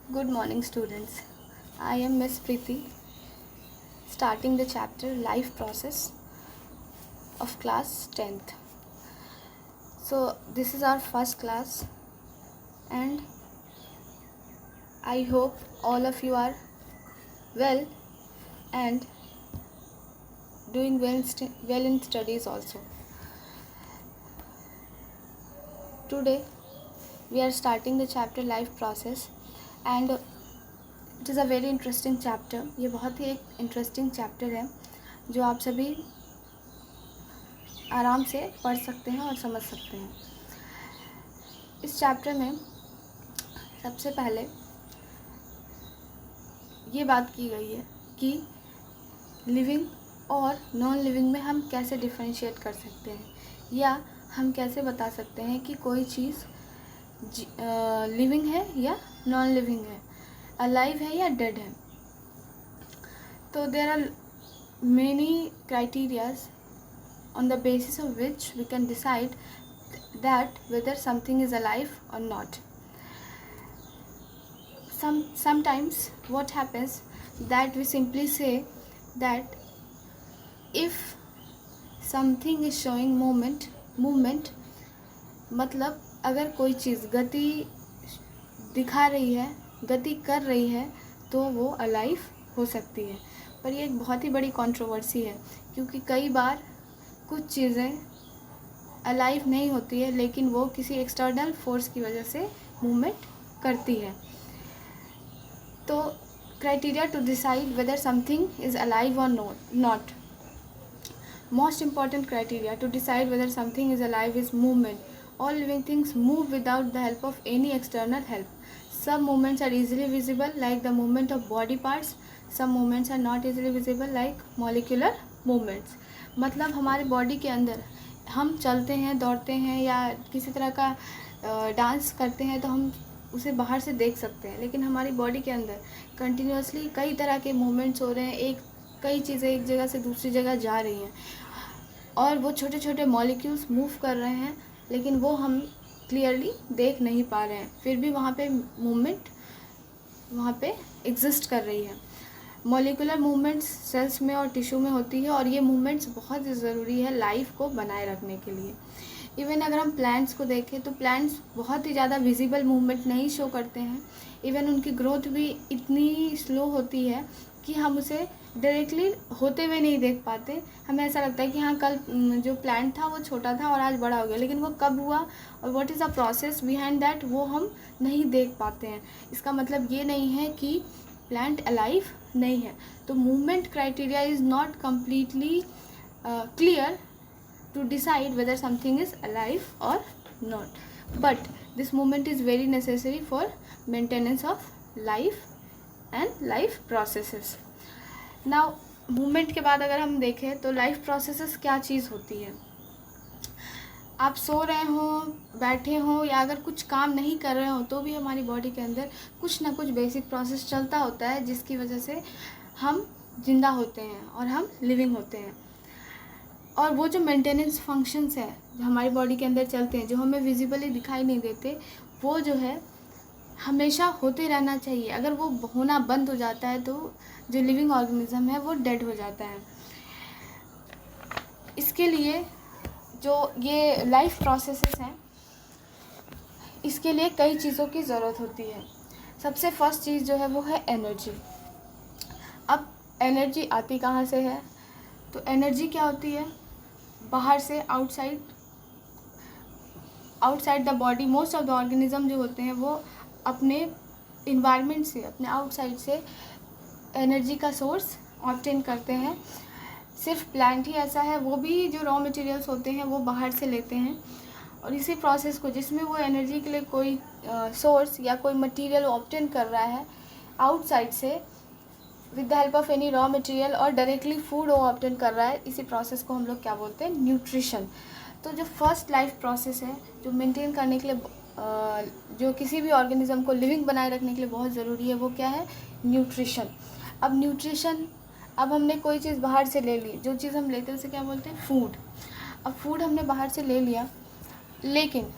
Good morning, students. I am Miss Preeti, starting the chapter Life Process of class 10th. So, this is our first class, and I hope all of you are well and doing well in studies also. Today, we are starting the chapter Life Process, and it is a very interesting chapter. ये बहुत ही एक interesting chapter है जो आप सभी आराम से पढ़ सकते हैं और समझ सकते हैं. इस चैप्टर में सबसे पहले ये बात की गई है कि लिविंग और नॉन लिविंग में हम कैसे डिफरेंशिएट कर सकते हैं, या हम कैसे बता सकते हैं कि कोई चीज़ लिविंग है या नॉन लिविंग है, अलाइव है या डेड है. तो there are many criterias on the basis of which we can decide that whether something is alive or not. Sometimes what happens that we simply say that if something is showing movement मतलब अगर कोई चीज़ गति दिखा रही है, गति कर रही है, तो वो अलाइव हो सकती है. पर ये एक बहुत ही बड़ी कंट्रोवर्सी है, क्योंकि कई बार कुछ चीज़ें अलाइव नहीं होती है, लेकिन वो किसी एक्सटर्नल फोर्स की वजह से मूवमेंट करती है. तो criteria to decide whether something is alive और not. Most important criteria to decide whether something is alive is movement. All living things move without the help of any external help. Some movements are easily visible like the movement of body parts. Some movements are not easily visible like molecular movements. मतलब हमारे body के अंदर हम चलते हैं, दौड़ते हैं या किसी तरह का डांस करते हैं तो हम उसे बाहर से देख सकते हैं, लेकिन हमारी बॉडी के अंदर कंटिन्यूसली कई तरह के मूवमेंट्स हो रहे हैं. कई चीज़ें एक जगह से दूसरी जगह जा रही हैं और वो छोटे छोटे मॉलिक्यूल्स मूव कर रहे हैं, लेकिन वो हम क्लियरली देख नहीं पा रहे हैं. फिर भी वहाँ पे मूवमेंट वहाँ पे एग्जिस्ट कर रही है. मॉलिकुलर मूवमेंट्स सेल्स में और टिश्यू में होती है, और ये मूवमेंट्स बहुत ही ज़रूरी है लाइफ को बनाए रखने के लिए. इवन अगर हम प्लांट्स को देखें तो प्लांट्स बहुत ही ज़्यादा विजिबल मूवमेंट नहीं शो करते हैं. इवन उनकी ग्रोथ भी इतनी स्लो होती है कि हम उसे डायरेक्टली होते हुए नहीं देख पाते. हमें ऐसा लगता है कि हाँ, कल जो प्लांट था वो छोटा था और आज बड़ा हो गया, लेकिन वो कब हुआ और what is the process behind that वो हम नहीं देख पाते हैं. इसका मतलब ये नहीं है कि प्लांट अलाइव नहीं है. तो movement criteria is not completely clear to decide whether something is alive or not, but this movement is very necessary for maintenance of life and life processes. Now movement के बाद अगर हम देखें तो life processes क्या चीज़ होती है. आप सो रहे हो, बैठे हो या अगर कुछ काम नहीं कर रहे हो तो भी हमारी बॉडी के अंदर कुछ ना कुछ बेसिक प्रोसेस चलता होता है, जिसकी वजह से हम जिंदा होते हैं और हम लिविंग होते हैं. और वो जो मेंटेनेंस फंक्शंस है जो हमारी बॉडी के अंदर चलते हैं, जो हमें विजिबली दिखाई नहीं देते, वो जो है हमेशा होते रहना चाहिए. अगर वो होना बंद हो जाता है तो जो लिविंग ऑर्गेनिज्म है वो डेड हो जाता है. इसके लिए जो ये लाइफ प्रोसेसेस हैं, इसके लिए कई चीज़ों की ज़रूरत होती है. सबसे फर्स्ट चीज़ जो है वो है एनर्जी. अब एनर्जी आती कहाँ से है? तो एनर्जी क्या होती है? बाहर से, outside the body. Most of the organism जो होते हैं वो अपने इन्वायरमेंट से, अपने आउटसाइड से एनर्जी का सोर्स ऑब्टेन करते हैं. सिर्फ प्लांट ही ऐसा है, वो भी जो रॉ मटेरियल्स होते हैं वो बाहर से लेते हैं, और इसी प्रोसेस को जिसमें वो एनर्जी के लिए कोई सोर्स या कोई मटेरियल ऑब्टेन कर रहा है आउटसाइड से with the help of any raw material, और डायरेक्टली फूड वो ऑब्टेन कर रहा है, इसी प्रोसेस को हम लोग क्या बोलते हैं? न्यूट्रिशन. तो जो फर्स्ट लाइफ प्रोसेस है जो मेंटेन करने के लिए जो किसी भी ऑर्गेनिज्म को लिविंग बनाए रखने के लिए बहुत ज़रूरी है, वो क्या है? न्यूट्रिशन. अब न्यूट्रिशन, अब हमने कोई चीज़ बाहर से ले ली, जो चीज़ हम लेते हैं उसे क्या बोलते हैं? फूड. अब फूड हमने बाहर से ले लिया, लेकिन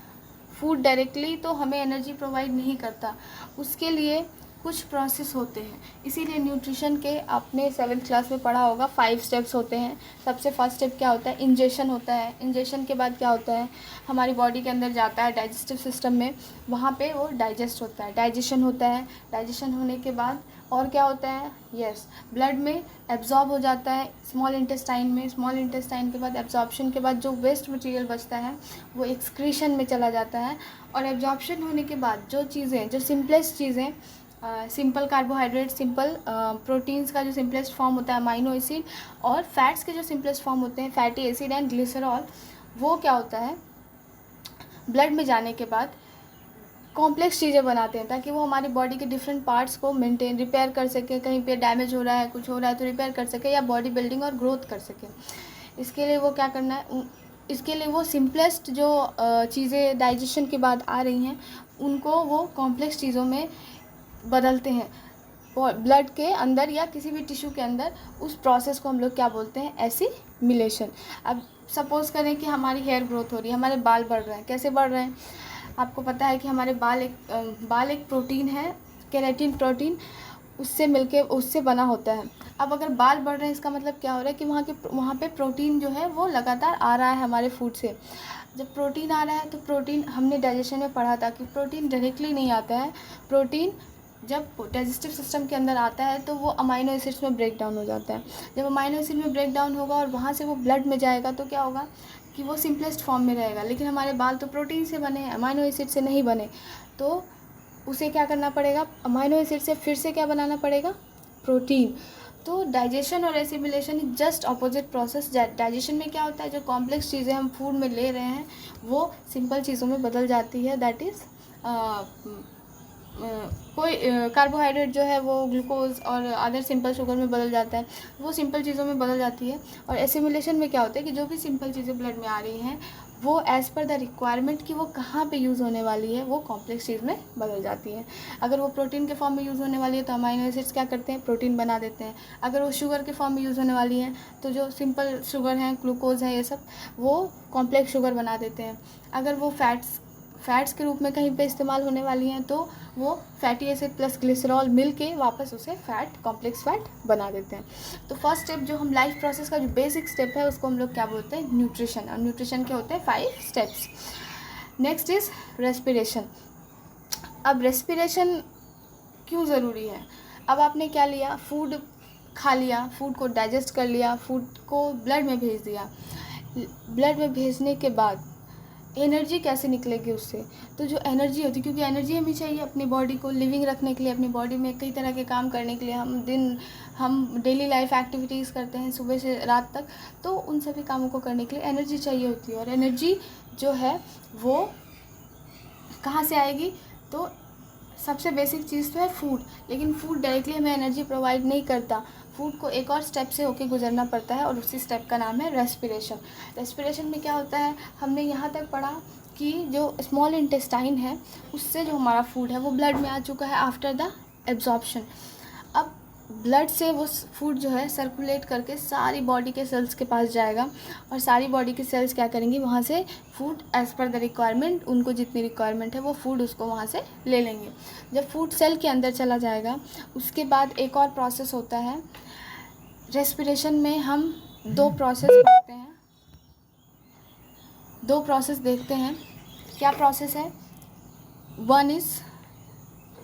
फूड डायरेक्टली तो हमें एनर्जी प्रोवाइड नहीं करता. उसके लिए कुछ प्रोसेस होते हैं। इसीलिए न्यूट्रिशन के आपने 7th क्लास में पढ़ा होगा 5 स्टेप्स होते हैं। सबसे फर्स्ट स्टेप क्या होता है, इंजेशन होता है। इंजेशन के बाद क्या होता है, हमारी बॉडी के अंदर जाता है डाइजेस्टिव सिस्टम में, वहाँ पे वो डाइजेस्ट होता है, डाइजेशन होता है। डाइजेशन होने के बाद और क्या होता है, यस, ब्लड में एब्जॉर्ब हो जाता है स्मॉल इंटेस्टाइन में। स्मॉल इंटेस्टाइन के बाद एब्जॉर्प्शन के बाद जो वेस्ट मटेरियल बचता है वो एक्सक्रीशन में चला जाता है। और एब्जॉर्प्शन होने के बाद जो चीज़ें, जो सिंपलेस्ट चीज़ें, सिंपल कार्बोहाइड्रेट, सिंपल प्रोटीन्स का जो सिंपलेस्ट फॉर्म होता है अमाइनो एसिड, और फैट्स के जो सिंपलेस्ट फॉर्म होते हैं फैटी एसिड एंड ग्लिसरॉल, वो क्या होता है, ब्लड में जाने के बाद कॉम्प्लेक्स चीज़ें बनाते हैं ताकि वो हमारी बॉडी के डिफरेंट पार्ट्स को मेंटेन, रिपेयर कर सके। कहीं पे डैमेज हो रहा है, कुछ हो रहा है तो रिपेयर कर सके, या बॉडी बिल्डिंग और ग्रोथ कर सके। इसके लिए वो क्या करना है, इसके लिए वो सिंपलेस्ट जो चीज़ें डाइजेशन के बाद आ रही हैं उनको वो कॉम्प्लेक्स चीज़ों में बदलते हैं ब्लड के अंदर या किसी भी टिश्यू के अंदर। उस प्रोसेस को हम लोग क्या बोलते हैं, एसिमिलेशन। अब सपोज़ करें कि हमारी हेयर ग्रोथ हो रही है, हमारे बाल बढ़ रहे हैं। कैसे बढ़ रहे हैं, आपको पता है कि हमारे बाल एक प्रोटीन है, केराटिन प्रोटीन, उससे मिलके उससे बना होता है। अब अगर बाल बढ़ रहे हैं इसका मतलब क्या हो रहा है कि वहाँ पे प्रोटीन जो है वो लगातार आ रहा है हमारे फूड से। जब प्रोटीन आ रहा है तो प्रोटीन, हमने डाइजेशन में पढ़ा था कि प्रोटीन डायरेक्टली नहीं आता है। प्रोटीन जब डाइजेस्टिव सिस्टम के अंदर आता है तो वो अमाइनो एसिड्स में ब्रेक डाउन हो जाता है। जब अमाइनो एसिड में ब्रेक डाउन होगा और वहाँ से वो ब्लड में जाएगा तो क्या होगा कि वो सिंपलेस्ट फॉर्म में रहेगा। लेकिन हमारे बाल तो प्रोटीन से बने हैं, अमाइनो एसिड से नहीं बने, तो उसे क्या करना पड़ेगा, अमाइनो एसिड से फिर से क्या बनाना पड़ेगा, प्रोटीन। तो डाइजेशन और assimilation is just opposite process. Digestion में क्या होता है, जो कॉम्प्लेक्स चीज़ें हम फूड में ले रहे हैं वो सिंपल चीज़ों में बदल जाती है। दैट इज़ कोई कार्बोहाइड्रेट जो है वो ग्लूकोज और अदर सिंपल शुगर में बदल जाता है, वो सिंपल चीज़ों में बदल जाती है। और एसिमिलेशन में क्या होता है कि जो भी सिंपल चीज़ें ब्लड में आ रही हैं वो एज़ पर द रिक्वायरमेंट कि वो कहाँ पे यूज़ होने वाली है वो कॉम्प्लेक्स चीज़ में बदल जाती है। अगर वो प्रोटीन के फॉर्म में यूज़ होने वाली है तो अमाइनो एसिड्स क्या करते हैं, प्रोटीन बना देते हैं। अगर वो शुगर के फॉर्म में यूज़ होने वाली है तो जो सिंपल शुगर हैं, ग्लूकोज है, ये सब वो कॉम्प्लेक्स शुगर बना देते हैं। अगर वो फैट्स के रूप में कहीं पे इस्तेमाल होने वाली हैं तो वो फैटी एसिड प्लस ग्लिसरॉल मिल के वापस उसे कॉम्प्लेक्स फैट बना देते हैं। तो फर्स्ट स्टेप जो हम लाइफ प्रोसेस का जो बेसिक स्टेप है उसको हम लोग क्या बोलते हैं, न्यूट्रिशन। और न्यूट्रिशन के होते हैं 5 स्टेप्स। Next is respiration. अब रेस्पिरेशन क्यों ज़रूरी है, अब आपने क्या लिया, फूड खा लिया, फूड को डाइजेस्ट कर लिया, फूड को ब्लड में भेज दिया। ब्लड में भेजने के बाद एनर्जी कैसे निकलेगी उससे, तो जो एनर्जी होती है, क्योंकि एनर्जी हमें चाहिए अपनी बॉडी को लिविंग रखने के लिए, अपनी बॉडी में कई तरह के काम करने के लिए। हम डेली लाइफ एक्टिविटीज़ करते हैं सुबह से रात तक, तो उन सभी कामों को करने के लिए एनर्जी चाहिए होती है। और एनर्जी जो है वो कहाँ से आएगी, तो सबसे बेसिक चीज़ तो है फूड। लेकिन फूड डायरेक्टली हमें एनर्जी प्रोवाइड नहीं करता, फूड को एक और स्टेप से होके गुजरना पड़ता है और उसी स्टेप का नाम है रेस्पिरेशन। रेस्पिरेशन में क्या होता है, हमने यहाँ तक पढ़ा कि जो स्मॉल इंटेस्टाइन है उससे जो हमारा फूड है वो ब्लड में आ चुका है आफ्टर द एब्जॉर्प्शन। अब ब्लड से वो फूड जो है सर्कुलेट करके सारी बॉडी के सेल्स के पास जाएगा और सारी बॉडी के सेल्स क्या करेंगी, वहाँ से food as per the requirement, उनको जितनी रिक्वायरमेंट है वो फूड उसको वहाँ से ले लेंगे। जब फूड सेल के अंदर चला जाएगा उसके बाद एक और प्रोसेस होता है रेस्पिरेशन में। हम 2 प्रोसेस पढ़ते हैं, 2 प्रोसेस देखते हैं। क्या प्रोसेस है, वन इज़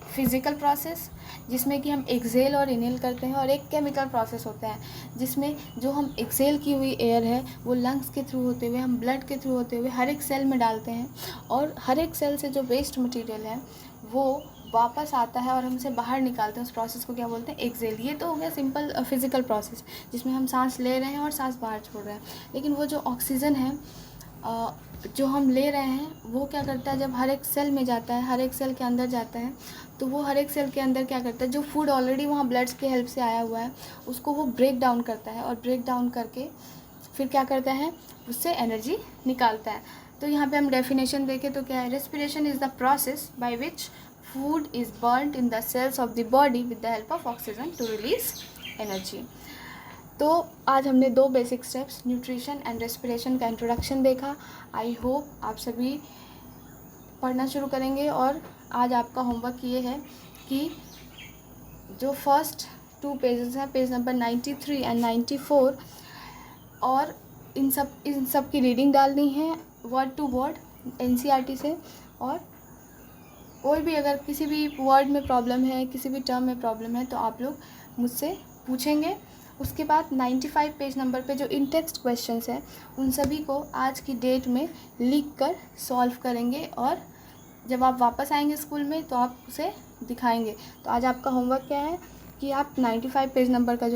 फिज़िकल प्रोसेस जिसमें कि हम एक्सेल और इनहेल करते हैं, और एक केमिकल प्रोसेस होता है जिसमें जो हम एक्सेल की हुई एयर है वो लंग्स के थ्रू होते हुए, हम ब्लड के थ्रू होते हुए हर एक सेल में डालते हैं, और हर एक सेल से जो वेस्ट मटेरियल है वो वापस आता है और हम इसे बाहर निकालते हैं। उस प्रोसेस को क्या बोलते हैं, एक्सेल। ये तो हो गया सिंपल फिज़िकल प्रोसेस जिसमें हम सांस ले रहे हैं और सांस बाहर छोड़ रहे हैं। लेकिन वो जो ऑक्सीजन है जो हम ले रहे हैं वो क्या करता है, जब हर एक सेल में जाता है, हर एक सेल के अंदर जाता है, तो वो हर एक सेल के अंदर क्या करता है, जो फूड ऑलरेडी वहाँ ब्लड की हेल्प से आया हुआ है उसको वो ब्रेक डाउन करता है, और ब्रेक डाउन करके फिर क्या करता है, उससे एनर्जी निकालता है। तो यहाँ पे हम डेफिनेशन देखें तो क्या है, respiration is the process by which food is burned in the cells of the body with the help of oxygen to release energy. तो आज हमने 2 basic steps nutrition and respiration का इंट्रोडक्शन देखा। आई होप आप सभी पढ़ना शुरू करेंगे। और आज आपका होमवर्क ये है कि जो फर्स्ट 2 पेजेस हैं, पेज नंबर 93 एंड 94, और इन सब की रीडिंग डालनी है वर्ड टू वर्ड एनसीईआरटी से। और कोई भी अगर किसी भी वर्ड में प्रॉब्लम है, किसी भी टर्म में प्रॉब्लम है, तो आप लोग मुझसे पूछेंगे। उसके बाद 95 पेज नंबर पे जो इन टेक्स्ट क्वेश्चंस हैं उन सभी को आज की डेट में लिख कर सॉल्व करेंगे, और जब आप वापस आएंगे स्कूल में तो आप उसे दिखाएंगे। तो आज आपका होमवर्क क्या है कि आप 95 पेज नंबर का जो